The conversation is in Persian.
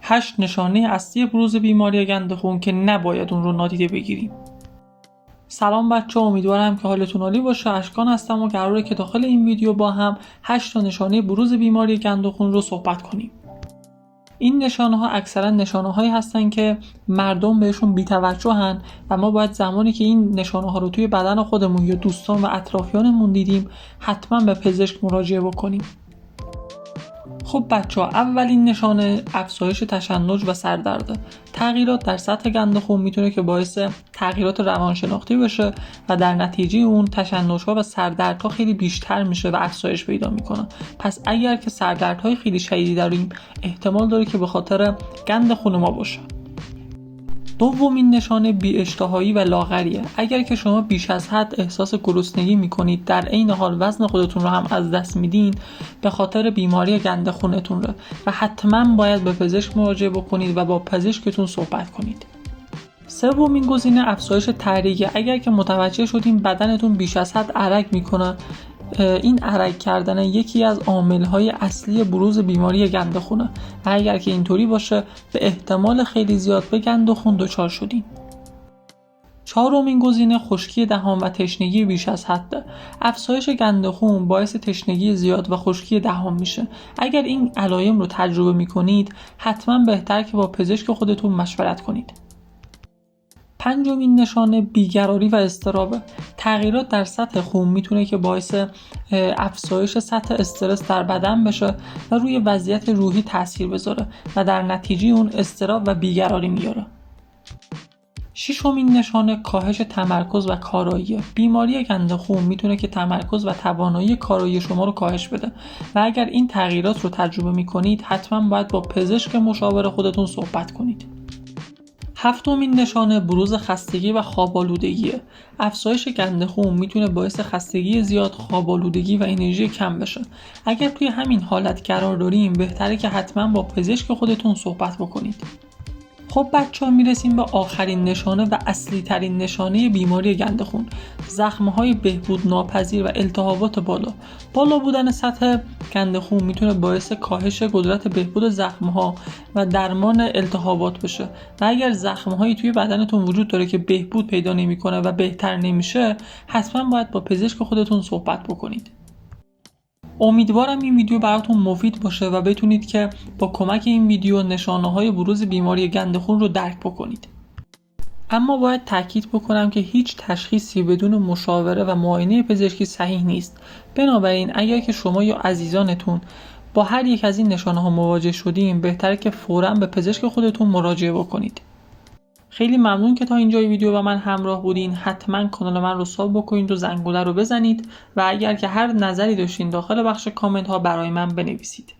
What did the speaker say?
8 نشانه اصلی بروز بیماری گند خون که نباید اون رو نادیده بگیریم. سلام بچه، امیدوارم که حالتون عالی باشه. اشکان هستم و قراره که داخل این ویدیو با هم 8 نشانه بروز بیماری گند خون رو صحبت کنیم. این نشانه ها اکثرا نشانه هایی هستن که مردم بهشون بی‌توجهن و ما باید زمانی که این نشانه ها رو توی بدن خودمون یا دوستان و اطرافیانمون دیدیم حتما به پزشک مراجعه بکنیم. خب بچه ها، اولین نشانه افزایش تشنج و سردرده. تغییرات در سطح گند خون میتونه که باعث تغییرات روانشناختی بشه و در نتیجه اون تشنج‌ها و سردردها خیلی بیشتر میشه و افزایش پیدا میکنه. پس اگر که سردردهای خیلی شدیدی داریم احتمال داره که به خاطر گند خون ما باشه. دومین نشانه بی‌اشتهایی و لاغریه. اگر که شما بیش از حد احساس گرسنگی میکنید، در عین حال وزن خودتون رو هم از دست میدین، به خاطر بیماری گند خونتون رو و حتما باید به پزشک مراجعه بکنید و با پزشکتون صحبت کنید. سومین گزینه افزایش تحریکه. اگر که متوجه شدین بدنتون بیش از حد عرق میکنه، این عرق کردن یکی از عامل‌های اصلی بروز بیماری گند خونه و اگر که اینطوری باشه به احتمال خیلی زیاد به گند خون دچار شدین. چهارمین گزینه خشکی دهان و تشنگی بیش از حد. افزایش گند خون باعث تشنگی زیاد و خشکی دهان میشه. اگر این علائم رو تجربه میکنید حتما بهتر که با پزشک خودتون مشورت کنید. پنجمین نشانه بیقراری و اضطراب. تغییرات در سطح خون میتونه که باعث افزایش سطح استرس در بدن بشه و روی وضعیت روحی تاثیر بذاره و در نتیجه اون اضطراب و بیقراری میاره. ششمین نشانه کاهش تمرکز و کارایی. بیماری گند خون میتونه که تمرکز و توانایی کارایی شما رو کاهش بده و اگر این تغییرات رو تجربه میکنید حتما باید با پزشک مشاور خودتون صحبت کنید. هفتمین نشانه بروز خستگی و خواب‌آلودگیه. افزایش گند خون میتونه باعث خستگی زیاد، خواب‌آلودگی و انرژی کم بشه. اگر توی همین حالت قرار داریم بهتره که حتما با پزشک خودتون صحبت بکنید. خب بچه‌ها، میرسیم به آخرین نشانه و اصلی ترین نشانه بیماری گند خون. زخم‌های بهبود ناپذیر و التهابات بالا بودن سطح گند خون میتونه باعث کاهش قدرت بهبود زخم‌ها و درمان التهابات بشه و اگر زخم‌هایی توی بدنتون وجود داره که بهبود پیدا نمی‌کنه و بهتر نمیشه حتما باید با پزشک خودتون صحبت بکنید. امیدوارم این ویدیو براتون مفید باشه و بتونید که با کمک این ویدیو نشانه‌های بروز بیماری گند خون رو درک بکنید. اما باید تاکید بکنم که هیچ تشخیصی بدون مشاوره و معاینه پزشکی صحیح نیست. بنابراین اگر که شما یا عزیزانتون با هر یک از این نشانه‌ها مواجه شدین بهتره که فوراً به پزشک خودتون مراجعه بکنید. خیلی ممنون که تا اینجای ویدیو با من همراه بودین. حتما کانال من رو ساب بکنید و زنگوله رو بزنید و اگر که هر نظری داشتین داخل بخش کامنت ها برای من بنویسید.